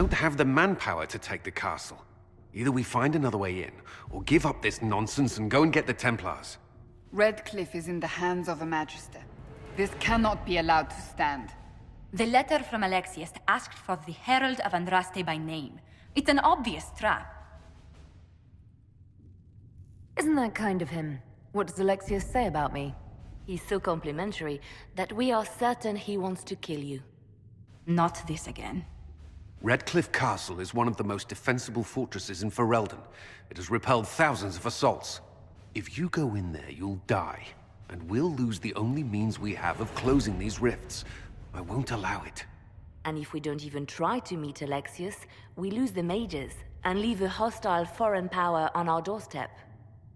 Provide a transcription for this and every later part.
don't have the manpower to take the castle. Either we find another way in, or give up this nonsense and go and get the Templars. Redcliffe is in the hands of a Magister. This cannot be allowed to stand. The letter from Alexius asked for the Herald of Andraste by name. It's an obvious trap. Isn't that kind of him? What does Alexius say about me? He's so complimentary that we are certain he wants to kill you. Not this again. Redcliffe Castle is one of the most defensible fortresses in Ferelden. It has repelled thousands of assaults. If you go in there, you'll die. And we'll lose the only means we have of closing these rifts. I won't allow it. And if we don't even try to meet Alexius, we lose the mages and leave a hostile foreign power on our doorstep.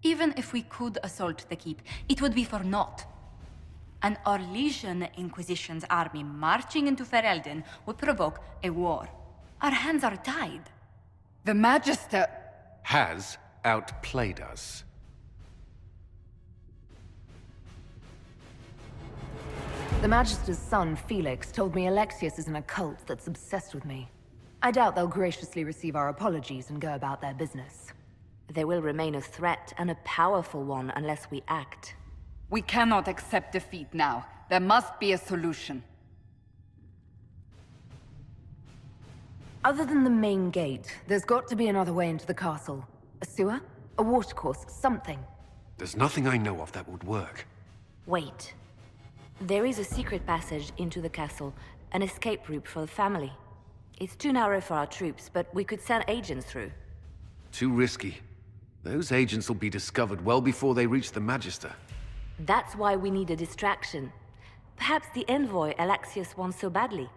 Even if we could assault the keep, it would be for naught. An Orlesian Inquisition's army marching into Ferelden would provoke a war. Our hands are tied. The Magister... has outplayed us. The Magister's son, Felix, told me Alexius is in a cult that's obsessed with me. I doubt they'll graciously receive our apologies and go about their business. They will remain a threat, and a powerful one, unless we act. We cannot accept defeat now. There must be a solution. Other than the main gate, there's got to be another way into the castle. A sewer? A watercourse? Something. There's nothing I know of that would work. Wait. There is a secret passage into the castle, an escape route for the family. It's too narrow for our troops, but we could send agents through. Too risky. Those agents will be discovered well before they reach the Magister. That's why we need a distraction. Perhaps the envoy Alexius wants so badly.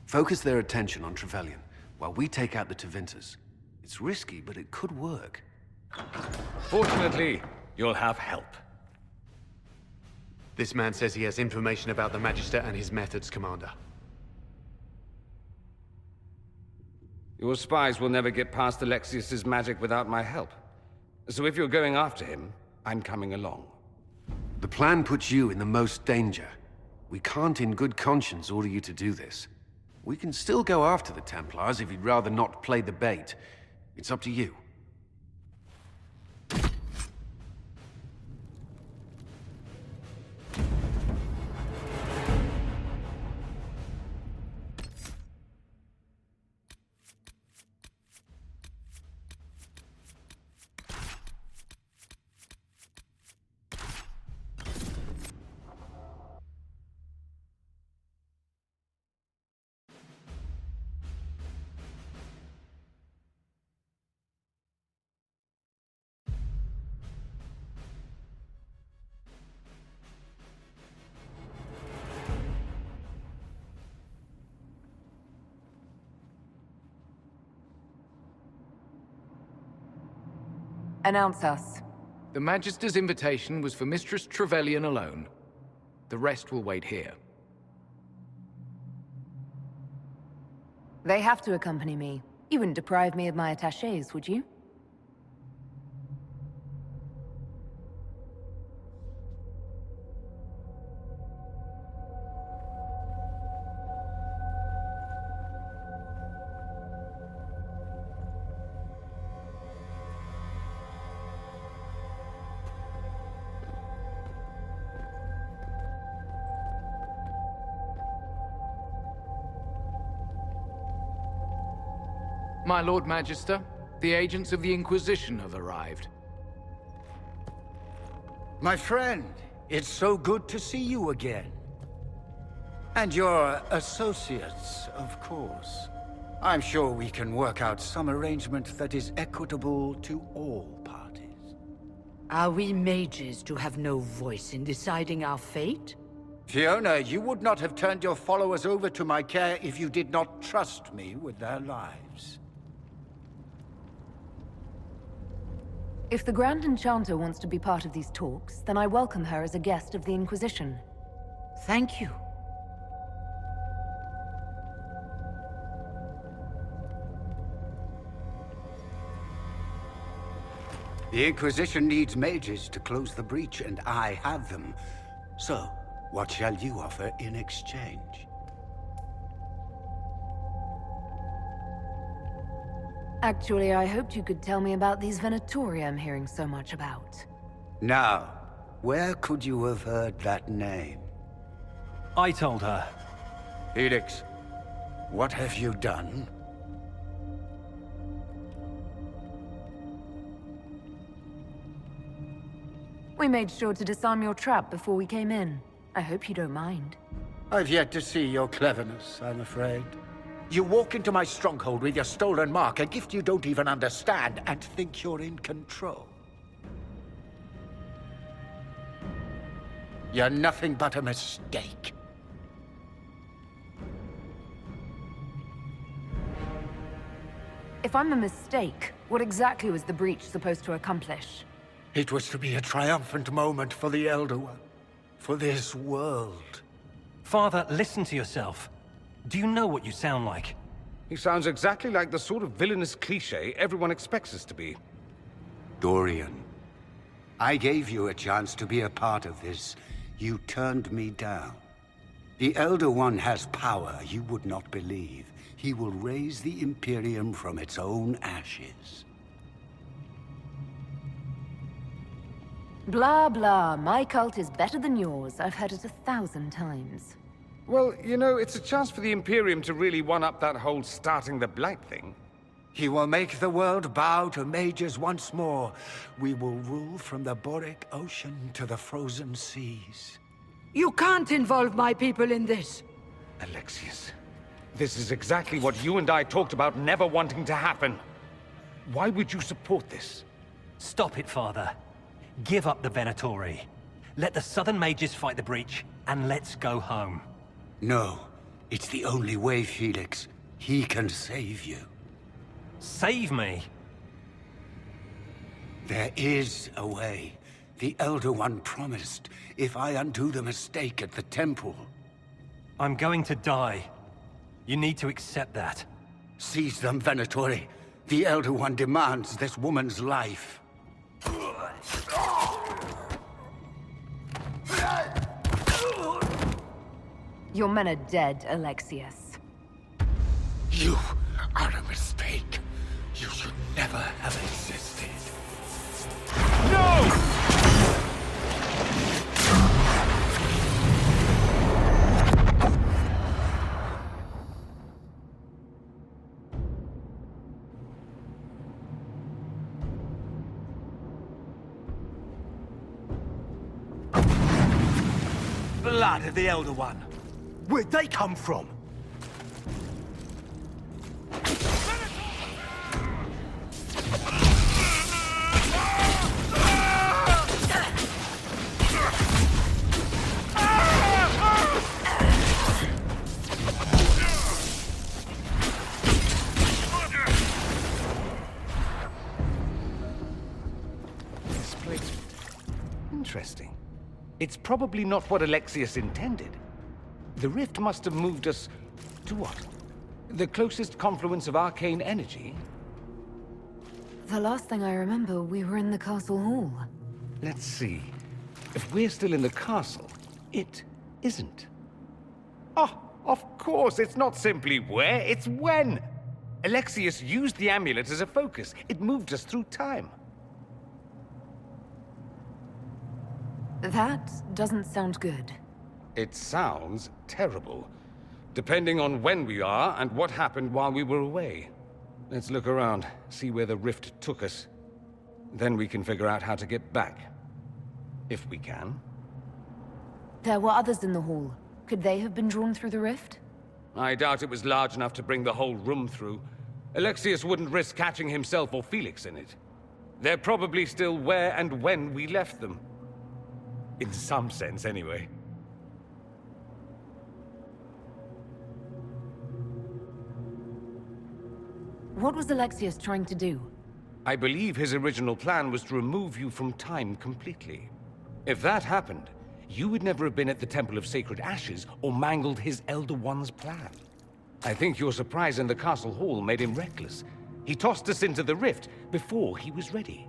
Focus their attention on Trevelyan, while we take out the Tevinters. It's risky, but it could work. Fortunately, you'll have help. This man says he has information about the Magister and his methods, Commander. Your spies will never get past Alexius's magic without my help. So if you're going after him, I'm coming along. The plan puts you in the most danger. We can't in good conscience order you to do this. We can still go after the Templars if you'd rather not play the bait. It's up to you. Announce us. The Magister's invitation was for Mistress Trevelyan alone. The rest will wait here. They have to accompany me. You wouldn't deprive me of my attachés, would you? My Lord Magister, the agents of the Inquisition have arrived. My friend, it's so good to see you again. And your associates, of course. I'm sure we can work out some arrangement that is equitable to all parties. Are we mages to have no voice in deciding our fate? Fiona, you would not have turned your followers over to my care if you did not trust me with their lives. If the Grand Enchanter wants to be part of these talks, then I welcome her as a guest of the Inquisition. Thank you. The Inquisition needs mages to close the breach, and I have them. So, what shall you offer in exchange? Actually, I hoped you could tell me about these Venatori I'm hearing so much about. Now, where could you have heard that name? I told her. Felix, what have you done? We made sure to disarm your trap before we came in. I hope you don't mind. I've yet to see your cleverness, I'm afraid. You walk into my stronghold with your stolen mark, a gift you don't even understand, and think you're in control. You're nothing but a mistake. If I'm a mistake, what exactly was the breach supposed to accomplish? It was to be a triumphant moment for the Elder One. For this world. Father, listen to yourself. Do you know what you sound like? He sounds exactly like the sort of villainous cliché everyone expects us to be. Dorian, I gave you a chance to be a part of this. You turned me down. The Elder One has power you would not believe. He will raise the Imperium from its own ashes. Blah, blah. My cult is better than yours. I've heard it 1,000 times. Well, you know, it's a chance for the Imperium to really one-up that whole starting the Blight thing. He will make the world bow to mages once more. We will rule from the Boric Ocean to the frozen seas. You can't involve my people in this. Alexius, this is exactly what you and I talked about never wanting to happen. Why would you support this? Stop it, Father. Give up the Venatori. Let the Southern Mages fight the breach, and let's go home. No, it's the only way, Felix. He can save you. Save me? There is a way. The Elder One promised, if I undo the mistake at the temple. I'm going to die. You need to accept that. Seize them, Venatori. The Elder One demands this woman's life. Your men are dead, Alexius. You are a mistake. You should never have existed. No! Blood of the Elder One. Where'd they come from? Displacement. Interesting. It's probably not what Alexius intended. The rift must have moved us to what? The closest confluence of arcane energy? The last thing I remember, we were in the castle hall. Let's see. If we're still in the castle, it isn't. Oh, of course, it's not simply where, it's when! Alexius used the amulet as a focus. It moved us through time. That doesn't sound good. It sounds terrible, depending on when we are and what happened while we were away. Let's look around, see where the rift took us. Then we can figure out how to get back. If we can. There were others in the hall. Could they have been drawn through the rift? I doubt it was large enough to bring the whole room through. Alexius wouldn't risk catching himself or Felix in it. They're probably still where and when we left them. In some sense, anyway. What was Alexius trying to do? I believe his original plan was to remove you from time completely. If that happened, you would never have been at the Temple of Sacred Ashes or mangled his Elder One's plan. I think your surprise in the castle hall made him reckless. He tossed us into the rift before he was ready.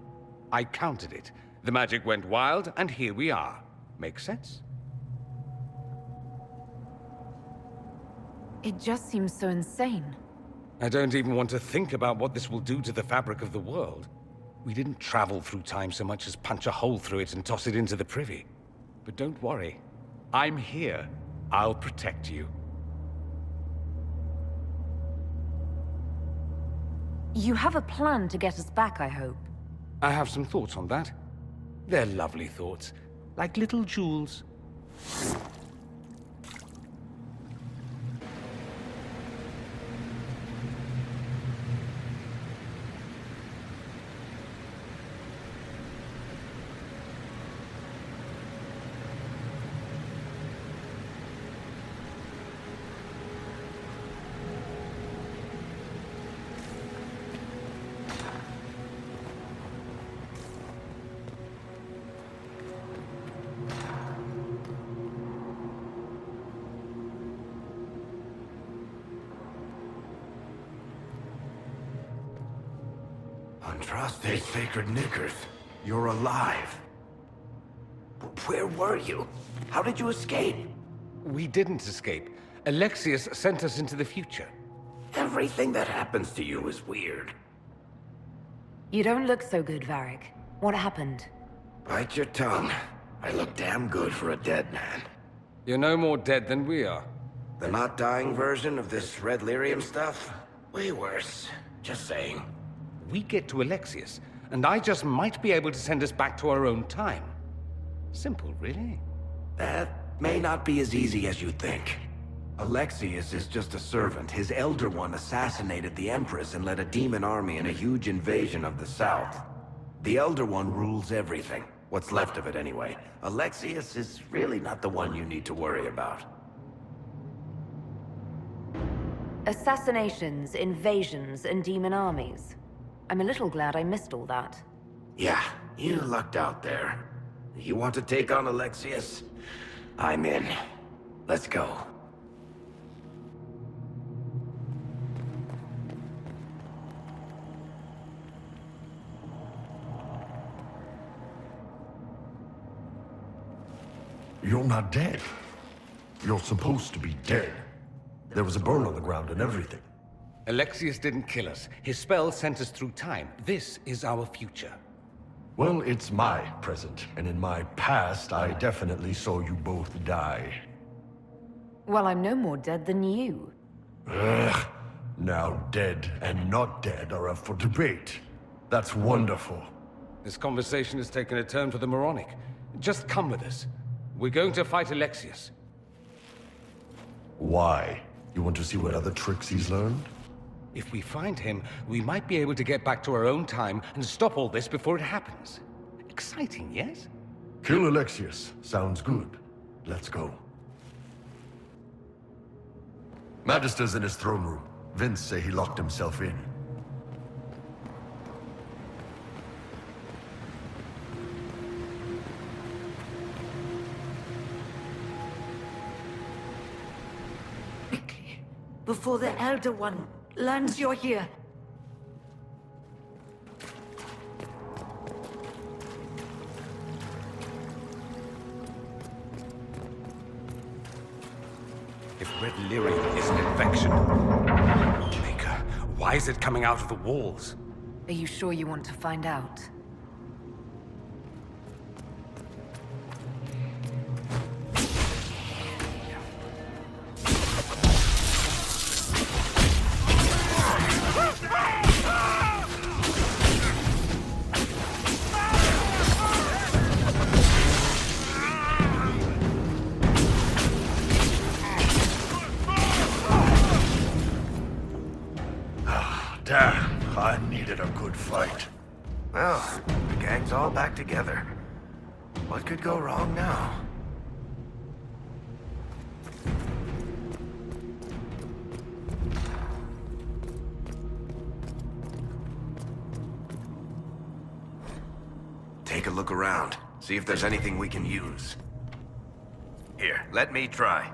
I countered it. The magic went wild, and here we are. Make sense? It just seems so insane. I don't even want to think about what this will do to the fabric of the world. We didn't travel through time so much as punch a hole through it and toss it into the privy. But don't worry. I'm here. I'll protect you. You have a plan to get us back, I hope. I have some thoughts on that. They're lovely thoughts, like little jewels. Andraste's sacred knickers. You're alive. Where were you? How did you escape? We didn't escape. Alexius sent us into the future. Everything that happens to you is weird. You don't look so good, Varric. What happened? Bite your tongue. I look damn good for a dead man. You're no more dead than we are. The not dying version of this red lyrium stuff? Way worse. Just saying. We get to Alexius, and I just might be able to send us back to our own time. Simple, really. That may not be as easy as you think. Alexius is just a servant. His Elder One assassinated the Empress and led a demon army in a huge invasion of the South. The Elder One rules everything. What's left of it, anyway. Alexius is really not the one you need to worry about. Assassinations, invasions, and demon armies. I'm a little glad I missed all that. Yeah, you lucked out there. You want to take on Alexius? I'm in. Let's go. You're not dead. You're supposed to be dead. There was a burn on the ground and everything. Alexius didn't kill us. His spell sent us through time. This is our future. Well, it's my present, and in my past, I definitely saw you both die. Well, I'm no more dead than you. Ugh. Now dead and not dead are up for debate. That's wonderful. This conversation has taken a turn for the moronic. Just come with us. We're going to fight Alexius. Why? You want to see what other tricks he's learned? If we find him, we might be able to get back to our own time and stop all this before it happens. Exciting, yes? Kill Alexius. Sounds good. Let's go. Magister's in his throne room. Vince say he locked himself in. Quickly, before the Elder One learns you're here. If red lyrium is an infection, Maker, why is it coming out of the walls? Are you sure you want to find out? Damn, I needed a good fight. Well, the gang's all back together. What could go wrong now? Take a look around. See if there's anything we can use. Here, let me try.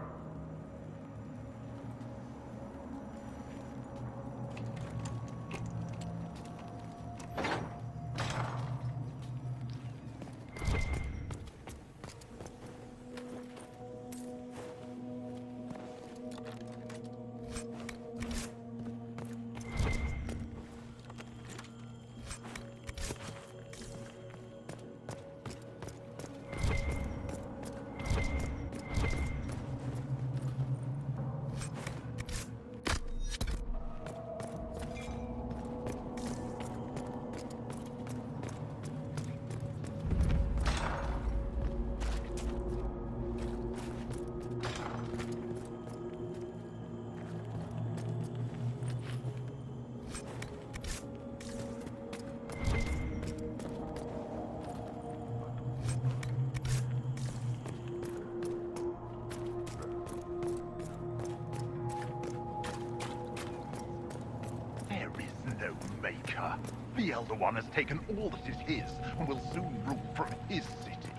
her. The Elder One has taken all that is his, and will soon rule from his city.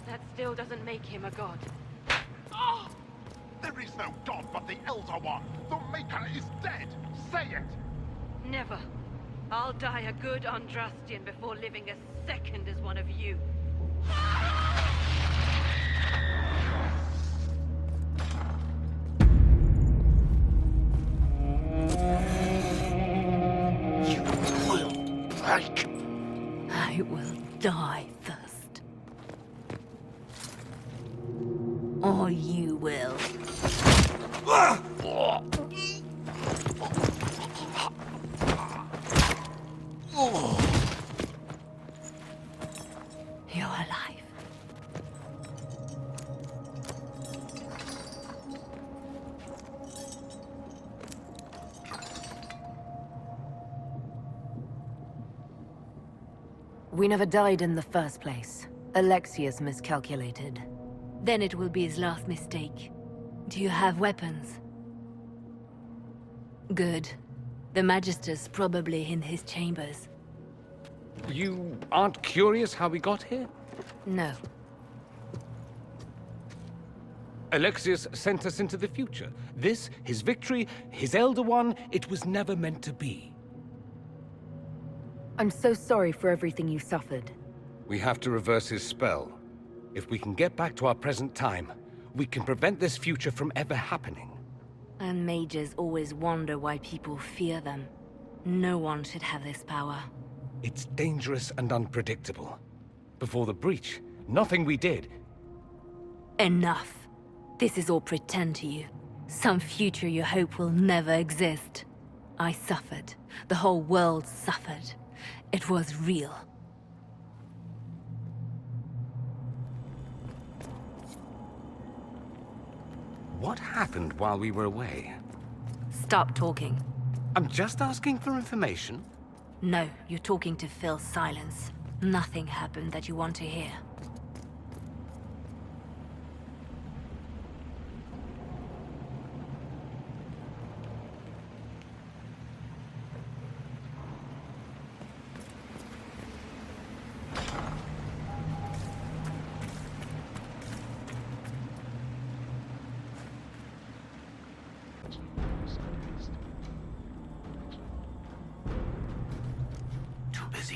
That still doesn't make him a god. Ah! There is no god but the Elder One! The Maker is dead! Say it! Never. I'll die a good Andrastian before living a second as one of you. You will break. I will die first. Or you will. You're alive. We never died in the first place. Alexius miscalculated. Then it will be his last mistake. Do you have weapons? Good. The Magister's probably in his chambers. You aren't curious how we got here? No. Alexius sent us into the future. This, his victory, his Elder One, it was never meant to be. I'm so sorry for everything you suffered. We have to reverse his spell. If we can get back to our present time, we can prevent this future from ever happening. And mages always wonder why people fear them. No one should have this power. It's dangerous and unpredictable. Before the breach, nothing we did. Enough. This is all pretend to you. Some future you hope will never exist. I suffered. The whole world suffered. It was real. What happened while we were away? Stop talking. I'm just asking for information. No, you're talking to fill silence. Nothing happened that you want to hear.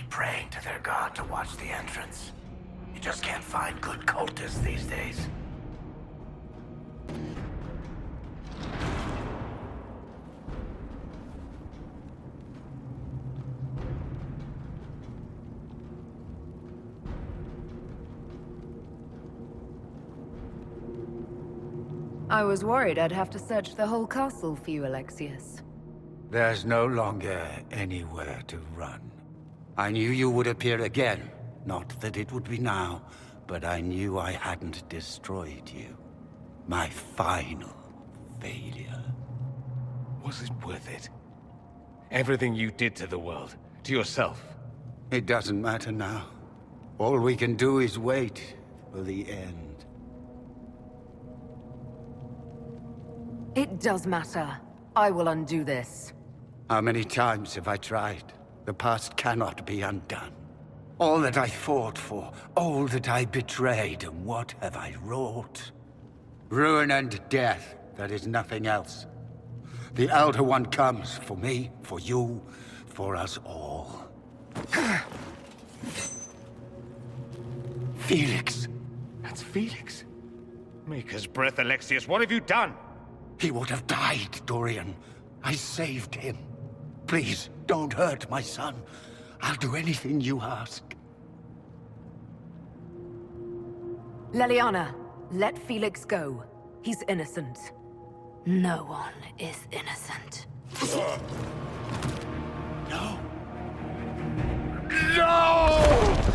Praying to their god to watch the entrance. You just can't find good cultists these days. I was worried I'd have to search the whole castle for you, Alexius. There's no longer anywhere to run. I knew you would appear again. Not that it would be now, but I knew I hadn't destroyed you. My final failure. Was it worth it? Everything you did to the world, to yourself. It doesn't matter now. All we can do is wait for the end. It does matter. I will undo this. How many times have I tried? The past cannot be undone. All that I fought for, all that I betrayed, and what have I wrought? Ruin and death, that is nothing else. The Elder One comes for me, for you, for us all. Felix. That's Felix. Maker's breath, Alexius, what have you done? He would have died, Dorian. I saved him. Please, don't hurt my son. I'll do anything you ask. Leliana, let Felix go. He's innocent. No one is innocent. No. No!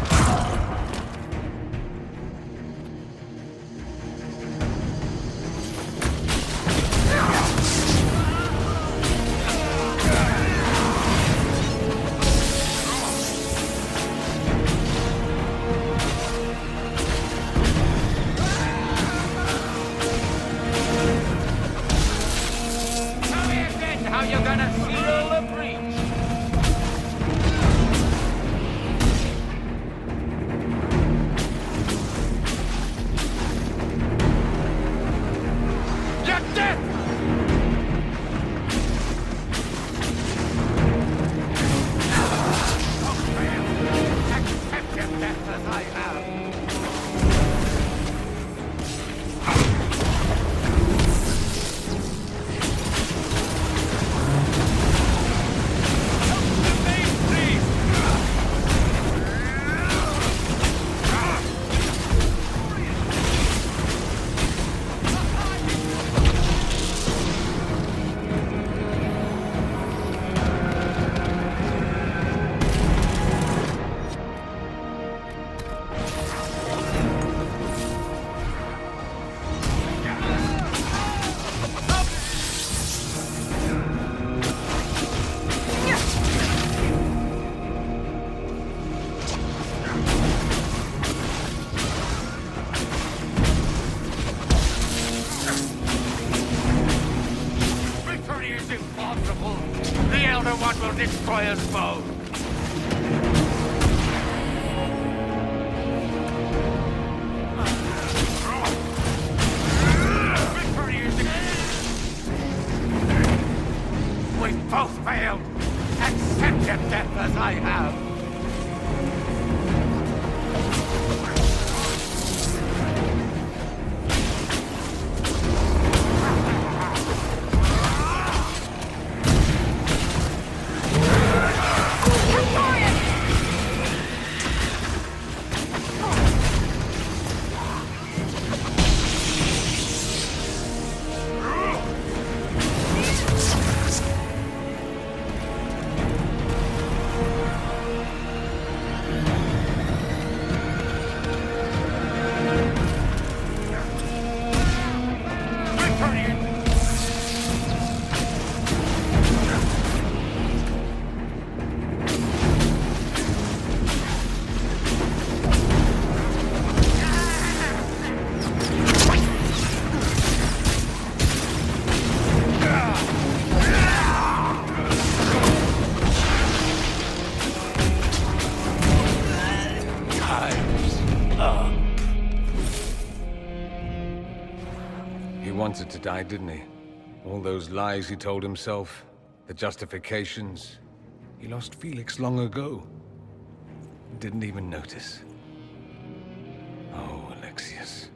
How you gonna seal the breach? destroyer's foe! Victory is We've both failed! Accept your death as I have! Wanted to die, didn't he? All those lies he told himself, the justifications. He lost Felix long ago. Didn't even notice. Oh, Alexius.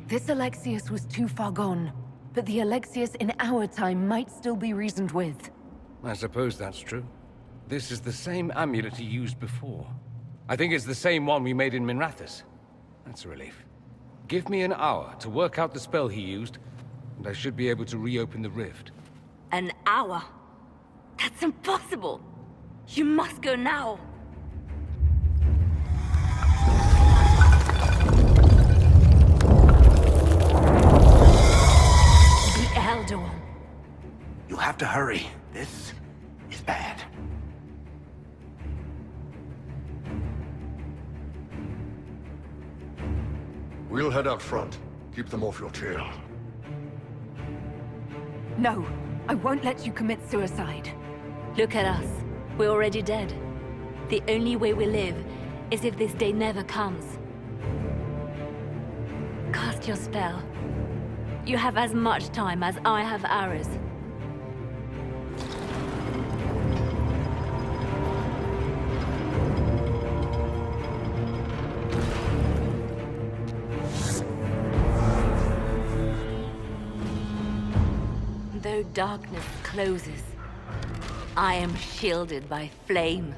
This Alexius was too far gone, but the Alexius in our time might still be reasoned with. I suppose that's true. This is the same amulet he used before. I think it's the same one we made in Minrathous. That's a relief. Give me an hour to work out the spell he used, and I should be able to reopen the rift. An hour? That's impossible! You must go now! The Elder One. You'll have to hurry. This is bad. We'll head out front. Keep them off your tail. No, I won't let you commit suicide. Look at us. We're already dead. The only way we live is if this day never comes. Cast your spell. You have as much time as I have hours. Though darkness closes, I am shielded by flame.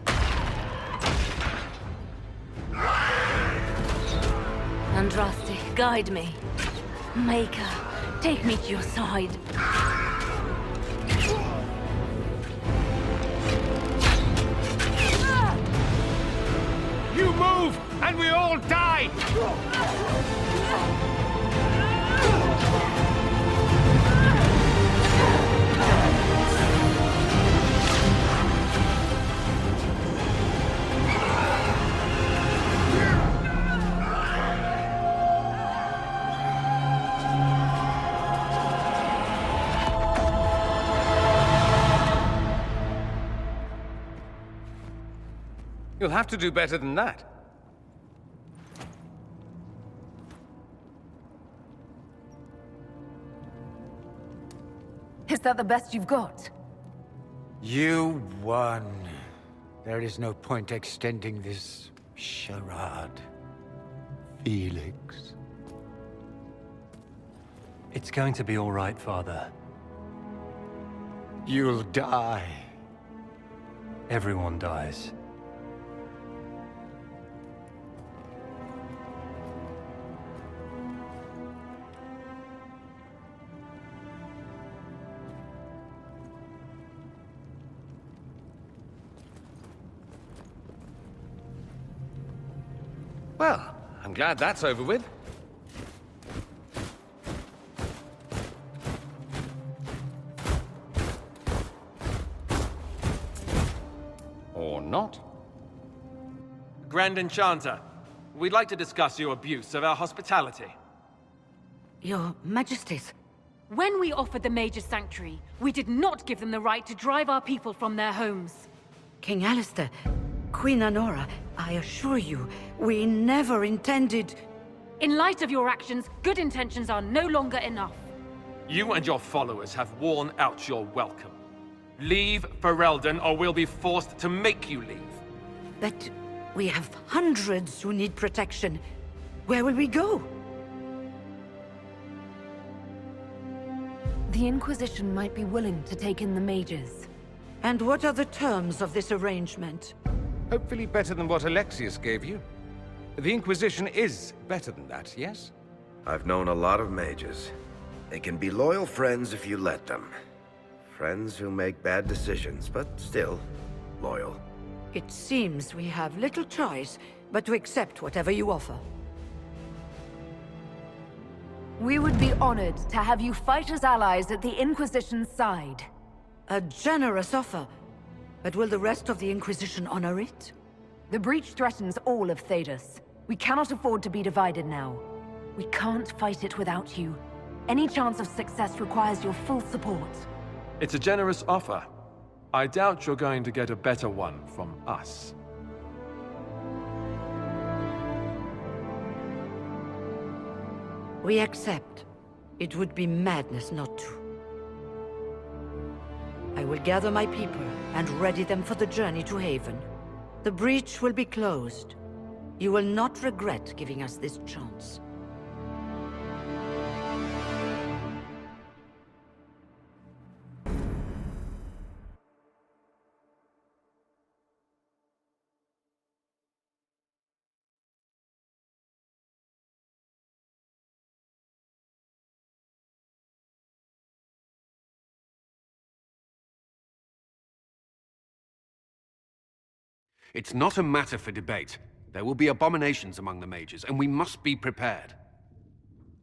Andraste, guide me. Maker, take me to your side. You move, and we all die! You'll have to do better than that. Is that the best you've got? You won. There is no point extending this charade, Felix. It's going to be all right, Father. You'll die. Everyone dies. Well, I'm glad that's over with. Or not. Grand Enchanter, we'd like to discuss your abuse of our hospitality. Your Majesties, When we offered the Mages Sanctuary, we did not give them the right to drive our people from their homes. King Alistair, Queen Honora, I assure you, we never intended... In light of your actions, good intentions are no longer enough. You and your followers have worn out your welcome. Leave Ferelden, or we'll be forced to make you leave. But we have hundreds who need protection. Where will we go? The Inquisition might be willing to take in the mages. And what are the terms of this arrangement? Hopefully better than what Alexius gave you. The Inquisition is better than that, yes? I've known a lot of mages. They can be loyal friends if you let them. Friends who make bad decisions, but still loyal. It seems we have little choice but to accept whatever you offer. We would be honored to have you fight as allies at the Inquisition's side. A generous offer. But will the rest of the Inquisition honor it? The breach threatens all of Thedas. We cannot afford to be divided now. We can't fight it without you. Any chance of success requires your full support. It's a generous offer. I doubt you're going to get a better one from us. We accept. It would be madness not to. I will gather my people and ready them for the journey to Haven. The breach will be closed. You will not regret giving us this chance. It's not a matter for debate. There will be abominations among the mages, and we must be prepared.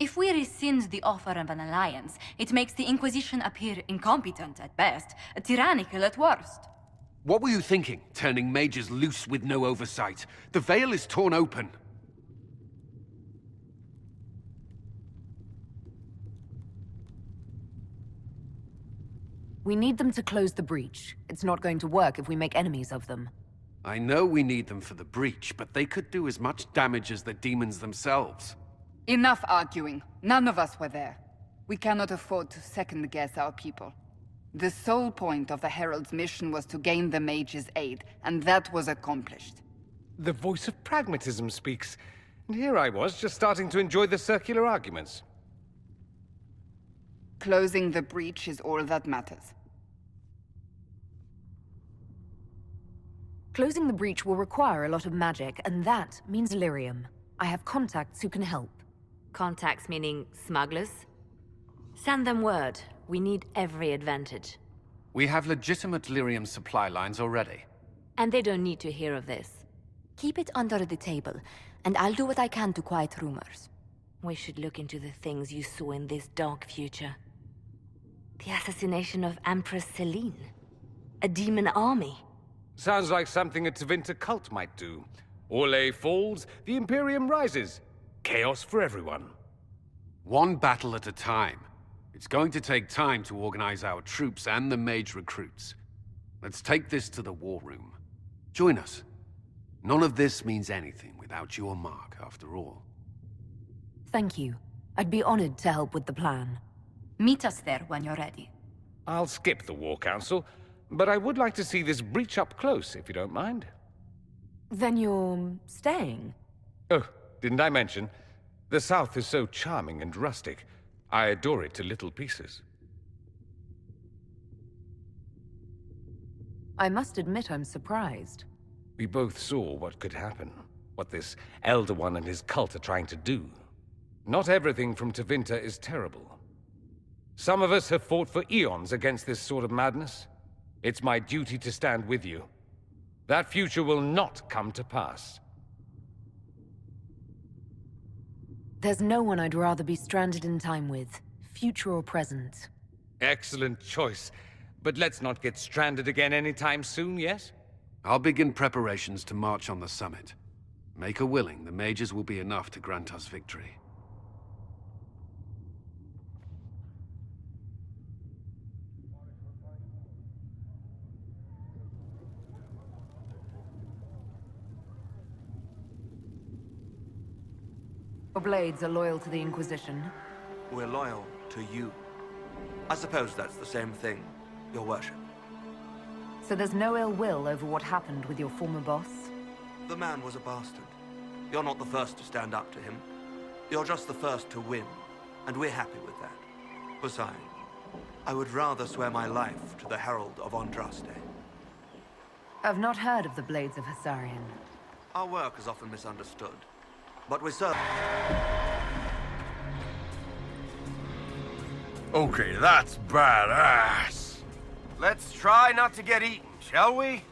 If we rescind the offer of an alliance, it makes the Inquisition appear incompetent at best, tyrannical at worst. What were you thinking, turning mages loose with no oversight? The veil is torn open. We need them to close the breach. It's not going to work if we make enemies of them. I know we need them for the breach, but they could do as much damage as the demons themselves. Enough arguing. None of us were there. We cannot afford to second-guess our people. The sole point of the Herald's mission was to gain the mage's aid, and that was accomplished. The voice of pragmatism speaks. And here I was, just starting to enjoy the circular arguments. Closing the breach is all that matters. Closing the breach will require a lot of magic, and that means lyrium. I have contacts who can help. Contacts meaning smugglers? Send them word. We need every advantage. We have legitimate lyrium supply lines already. And they don't need to hear of this. Keep it under the table, and I'll do what I can to quiet rumors. We should look into the things you saw in this dark future. The assassination of Empress Celine. A demon army. Sounds like something a Tevinter cult might do. Orlais falls, the Imperium rises. Chaos for everyone. One battle at a time. It's going to take time to organize our troops and the mage recruits. Let's take this to the war room. Join us. None of this means anything without your mark, after all. Thank you. I'd be honored to help with the plan. Meet us there when you're ready. I'll skip the War Council, but I would like to see this breach up close, if you don't mind. Then you're staying? Oh, didn't I mention? The South is so charming and rustic. I adore it to little pieces. I must admit I'm surprised. We both saw what could happen. What this Elder One and his cult are trying to do. Not everything from Tevinter is terrible. Some of us have fought for eons against this sort of madness. It's my duty to stand with you. That future will not come to pass. There's no one I'd rather be stranded in time with, future or present. Excellent choice. But let's not get stranded again anytime soon, yes? I'll begin preparations to march on the summit. Make a willing, the mages will be enough to grant us victory. Blades are loyal to the Inquisition. We're loyal to you. I suppose that's the same thing, Your Worship. So there's no ill will over what happened with your former boss? The man was a bastard. You're not the first to stand up to him. You're just the first to win, and we're happy with that. Besides, I would rather swear my life to the Herald of Andraste. I've not heard of the Blades of Hissarion. Our work is often misunderstood, but we serve... Okay, that's badass. Let's try not to get eaten, shall we?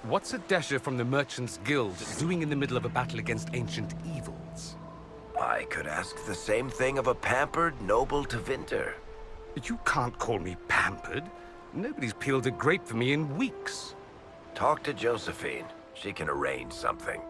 What's a Desher from the Merchants Guild doing in the middle of a battle against ancient evils? I could ask the same thing of a pampered noble Tevinter. You can't call me pampered. Nobody's peeled a grape for me in weeks. Talk to Josephine. She can arrange something.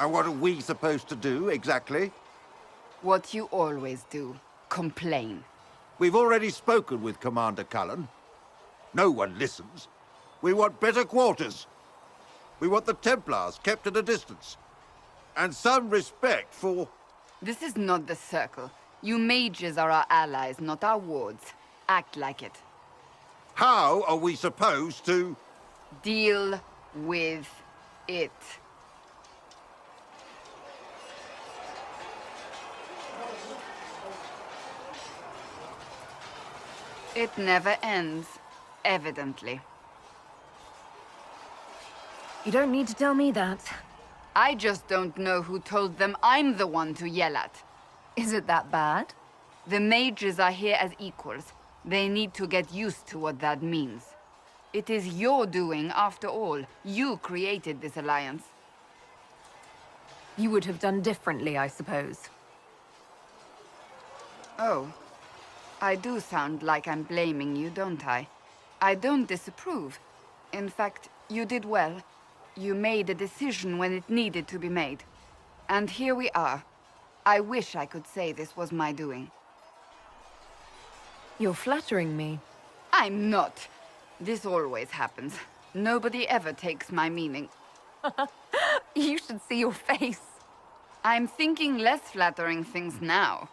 And what are we supposed to do, exactly? What you always do. Complain. We've already spoken with Commander Cullen. No one listens. We want better quarters. We want the Templars kept at a distance. And some respect for... This is not the Circle. You mages are our allies, not our wards. Act like it. How are we supposed to... Deal with it. It never ends, evidently. You don't need to tell me that. I just don't know who told them I'm the one to yell at. Is it that bad? The mages are here as equals. They need to get used to what that means. It is your doing, after all. You created this alliance. You would have done differently, I suppose. Oh. I do sound like I'm blaming you, don't I? I don't disapprove. In fact, you did well. You made a decision when it needed to be made. And here we are. I wish I could say this was my doing. You're flattering me. I'm not. This always happens. Nobody ever takes my meaning. You should see your face. I'm thinking less flattering things now.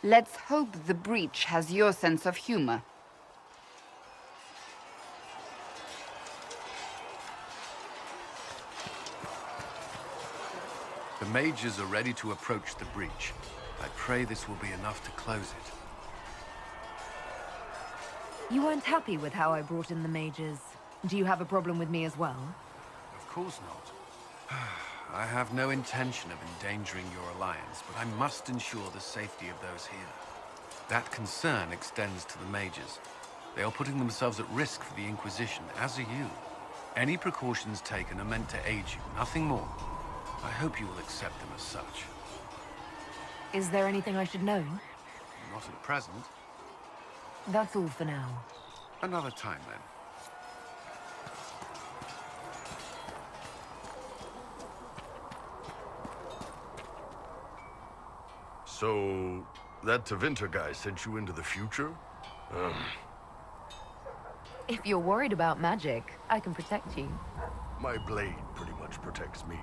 Let's hope the breach has your sense of humor. The mages are ready to approach the breach. I pray this will be enough to close it. You weren't happy with how I brought in the mages. Do you have a problem with me as well? Of course not. I have no intention of endangering your alliance, but I must ensure the safety of those here. That concern extends to the mages. They are putting themselves at risk for the Inquisition, as are you. Any precautions taken are meant to aid you, nothing more. I hope you will accept them as such. Is there anything I should know? Not at present. That's all for now. Another time, then. So, that Tevinter guy sent you into the future? If you're worried about magic, I can protect you. My blade pretty much protects me.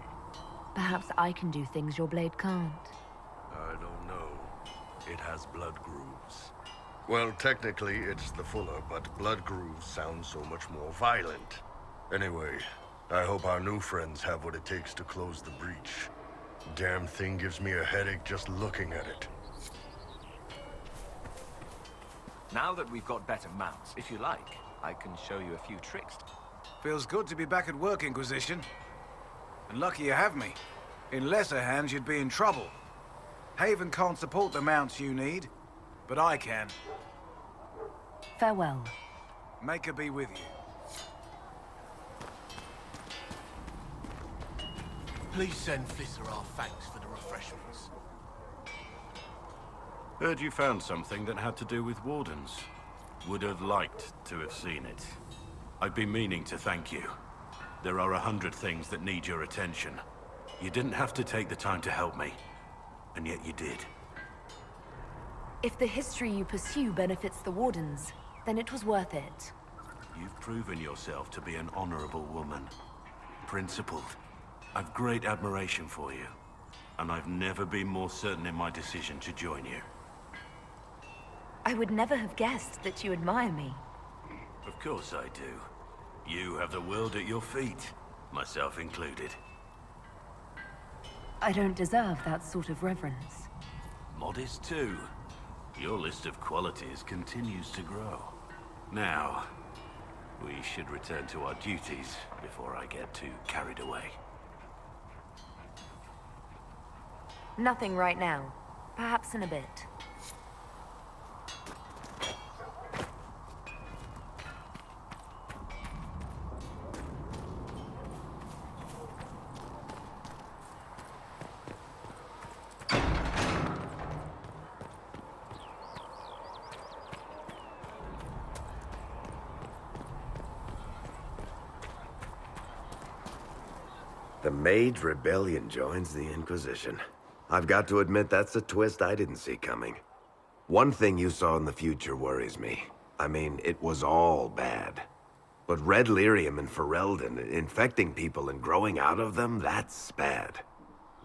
Perhaps I can do things your blade can't. I don't know. It has blood grooves. Well, technically, it's the Fuller, but blood grooves sound so much more violent. Anyway, I hope our new friends have what it takes to close the breach. Damn thing gives me a headache just looking at it. Now that we've got better mounts, if you like, I can show you a few tricks. Feels good to be back at work, Inquisition. And lucky you have me. In lesser hands, you'd be in trouble. Haven can't support the mounts you need, but I can. Farewell. Make her be with you. Please send Flisser our thanks for the refreshments. Heard you found something that had to do with Wardens. Would have liked to have seen it. I've been meaning to thank you. There are 100 things that need your attention. You didn't have to take the time to help me, and yet you did. If the history you pursue benefits the Wardens, then it was worth it. You've proven yourself to be an honorable woman. Principled. I've great admiration for you, and I've never been more certain in my decision to join you. I would never have guessed that you admire me. Of course I do. You have the world at your feet, myself included. I don't deserve that sort of reverence. Modest too. Your list of qualities continues to grow. Now, we should return to our duties before I get too carried away. Nothing right now. Perhaps in a bit. The Mage Rebellion joins the Inquisition. I've got to admit that's a twist I didn't see coming. One thing you saw in the future worries me. I mean, it was all bad. But red lyrium in Ferelden, infecting people and growing out of them, that's bad.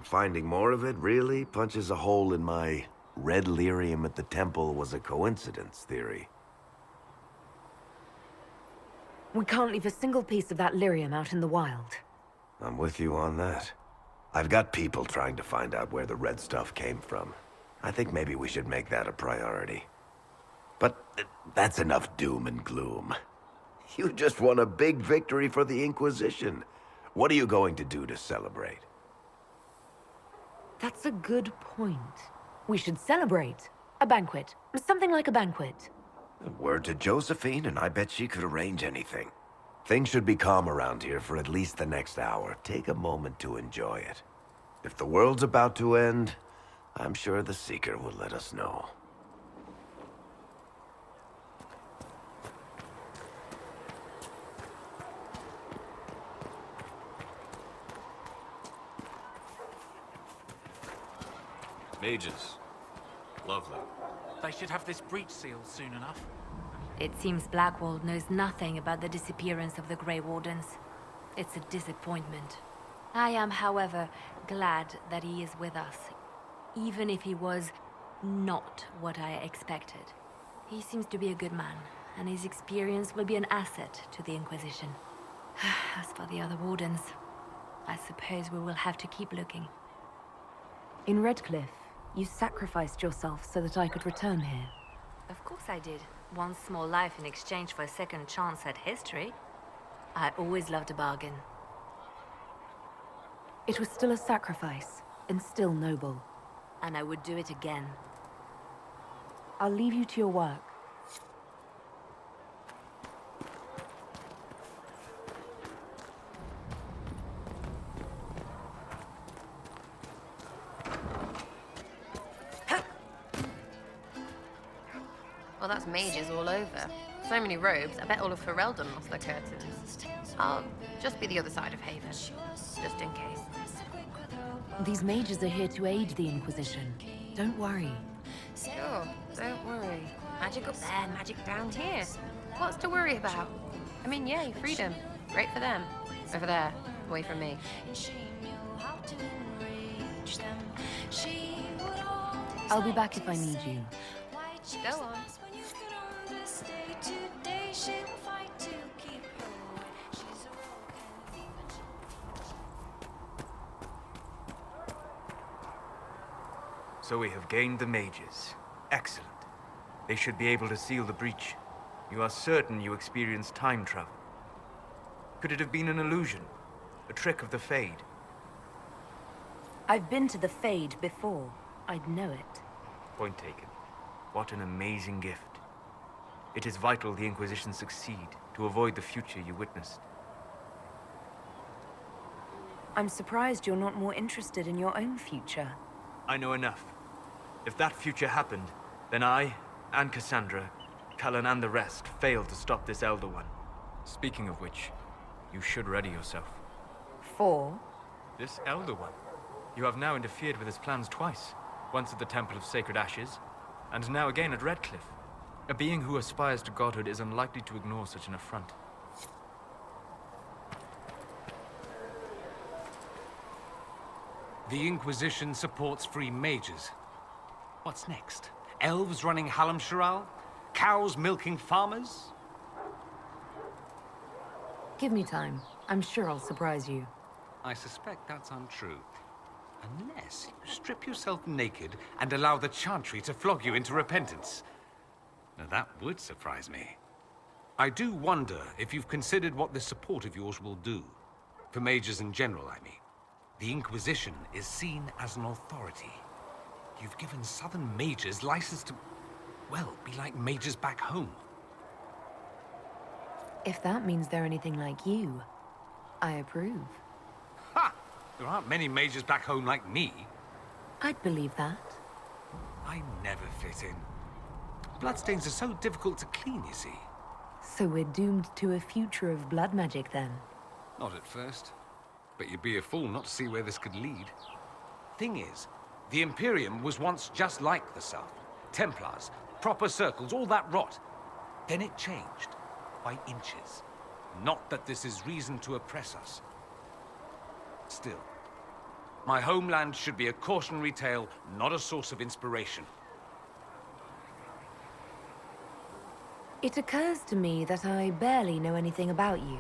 Finding more of it really punches a hole in my red lyrium at the temple was a coincidence theory. We can't leave a single piece of that lyrium out in the wild. I'm with you on that. I've got people trying to find out where the red stuff came from. I think maybe we should make that a priority. But that's enough doom and gloom. You just won a big victory for the Inquisition. What are you going to do to celebrate? That's a good point. We should celebrate. A banquet. Something like a banquet. Word to Josephine, and I bet she could arrange anything. Things should be calm around here for at least the next hour. Take a moment to enjoy it. If the world's about to end, I'm sure the Seeker will let us know. Mages. Lovely. They should have this breach sealed soon enough. It seems Blackwall knows nothing about the disappearance of the Grey Wardens. It's a disappointment. I am, however, glad that he is with us, even if he was not what I expected. He seems to be a good man, and his experience will be an asset to the Inquisition. As for the other Wardens, I suppose we will have to keep looking. In Redcliffe, you sacrificed yourself so that I could return here. Of course I did. One small life in exchange for a second chance at history. I always loved a bargain. It was still a sacrifice, and still noble. And I would do it again. I'll leave you to your work. Well, that's mages all over. So many robes, I bet all of Ferelden lost their curtains. I'll just be the other side of Haven, just in case. These mages are here to aid the Inquisition. Don't worry. Sure, don't worry. Magic up there, magic down here. What's to worry about? I mean, yay, freedom. Great for them. Over there, away from me. I'll be back if I need you. Go on. So we have gained the mages. Excellent. They should be able to seal the breach. You are certain you experienced time travel. Could it have been an illusion? A trick of the Fade? I've been to the Fade before. I'd know it. Point taken. What an amazing gift. It is vital the Inquisition succeed to avoid the future you witnessed. I'm surprised you're not more interested in your own future. I know enough. If that future happened, then I, and Cassandra, Cullen and the rest failed to stop this Elder One. Speaking of which, you should ready yourself. For? This Elder One. You have now interfered with his plans twice. Once at the Temple of Sacred Ashes, and now again at Redcliffe. A being who aspires to godhood is unlikely to ignore such an affront. The Inquisition supports free mages. What's next? Elves running Hallamsharal? Cows milking farmers? Give me time. I'm sure I'll surprise you. I suspect that's untrue. Unless you strip yourself naked and allow the Chantry to flog you into repentance. Now that would surprise me. I do wonder if you've considered what this support of yours will do. For mages in general, I mean. The Inquisition is seen as an authority. You've given Southern mages license to, well, be like mages back home. If that means they're anything like you, I approve. Ha! There aren't many mages back home like me. I'd believe that. I never fit in. Bloodstains are so difficult to clean, you see. So we're doomed to a future of blood magic, then? Not at first. But you'd be a fool not to see where this could lead. Thing is, the Imperium was once just like the South. Templars, proper circles, all that rot. Then it changed. By inches. Not that this is reason to oppress us. Still, my homeland should be a cautionary tale, not a source of inspiration. It occurs to me that I barely know anything about you.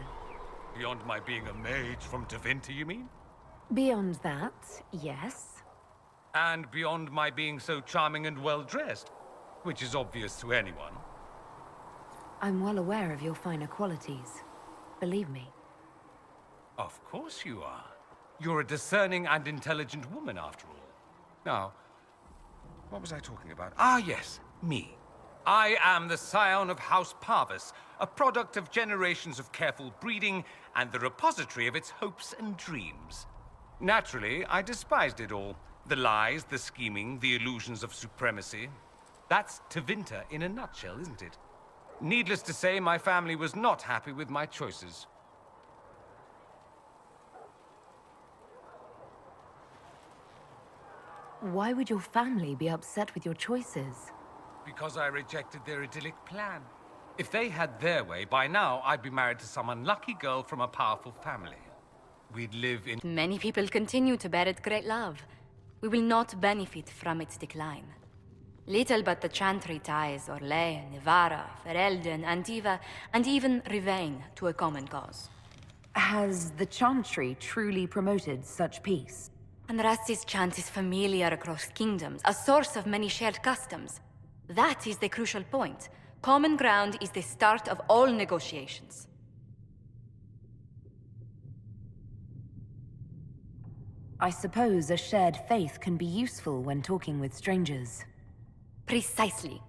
Beyond my being a mage from Tevinter, you mean? Beyond that, yes. And beyond my being so charming and well-dressed, which is obvious to anyone. I'm well aware of your finer qualities. Believe me. Of course you are. You're a discerning and intelligent woman, after all. Now, what was I talking about? Ah, yes, me. I am the scion of House Parvis, a product of generations of careful breeding and the repository of its hopes and dreams. Naturally, I despised it all. The lies, the scheming, the illusions of supremacy. That's Tevinter in a nutshell, isn't it? Needless to say, my family was not happy with my choices. Why would your family be upset with your choices? Because I rejected their idyllic plan. If they had their way, by now I'd be married to some unlucky girl from a powerful family. We'd live in... Many people continue to bear it great love. We will not benefit from its decline. Little but the Chantry ties Orlais, Nevarra, Ferelden, Antiva, and even Rivain to a common cause. Has the Chantry truly promoted such peace? Andraste's chant is familiar across kingdoms, a source of many shared customs. That is the crucial point. Common ground is the start of all negotiations. I suppose a shared faith can be useful when talking with strangers. Precisely.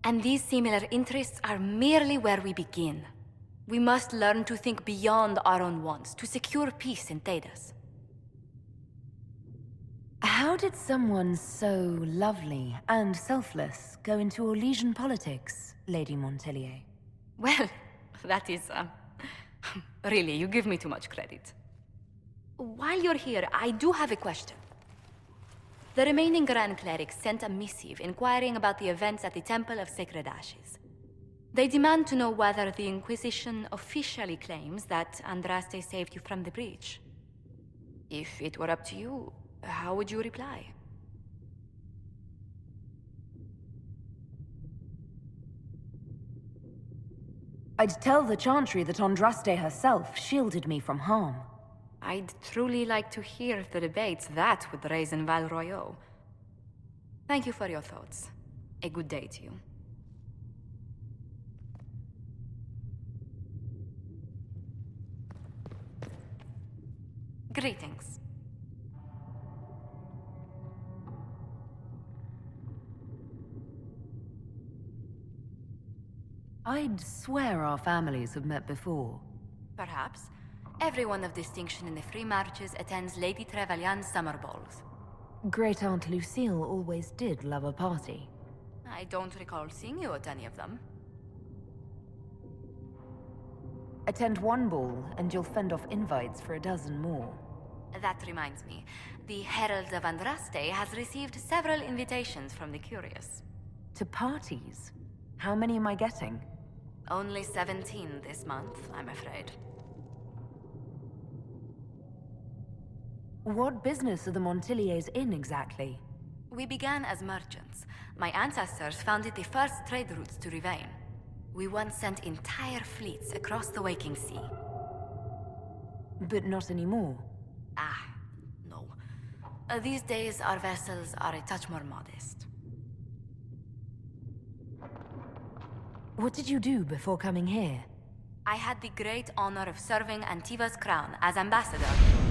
And these similar interests are merely where we begin. We must learn to think beyond our own wants, to secure peace in Thedas. How did someone so lovely and selfless go into Orlesian politics, Lady Montelier? Well, that is, really, you give me too much credit. While you're here, I do have a question. The remaining Grand Clerics sent a missive inquiring about the events at the Temple of Sacred Ashes. They demand to know whether the Inquisition officially claims that Andraste saved you from the breach. If it were up to you, how would you reply? I'd tell the Chantry that Andraste herself shielded me from harm. I'd truly like to hear the debates that would raise in Val Royeaux. Thank you for your thoughts. A good day to you. Greetings. I'd swear our families have met before. Perhaps. Everyone of distinction in the Free Marches attends Lady Trevelyan's summer balls. Great Aunt Lucille always did love a party. I don't recall seeing you at any of them. Attend one ball, and you'll fend off invites for a dozen more. That reminds me. The Herald of Andraste has received several invitations from the curious. To parties? How many am I getting? Only 17 this month, I'm afraid. What business are the Monteliers in, exactly? We began as merchants. My ancestors founded the first trade routes to Rivain. We once sent entire fleets across the Waking Sea. But not anymore. No. These days, our vessels are a touch more modest. What did you do before coming here? I had the great honor of serving Antiva's crown as ambassador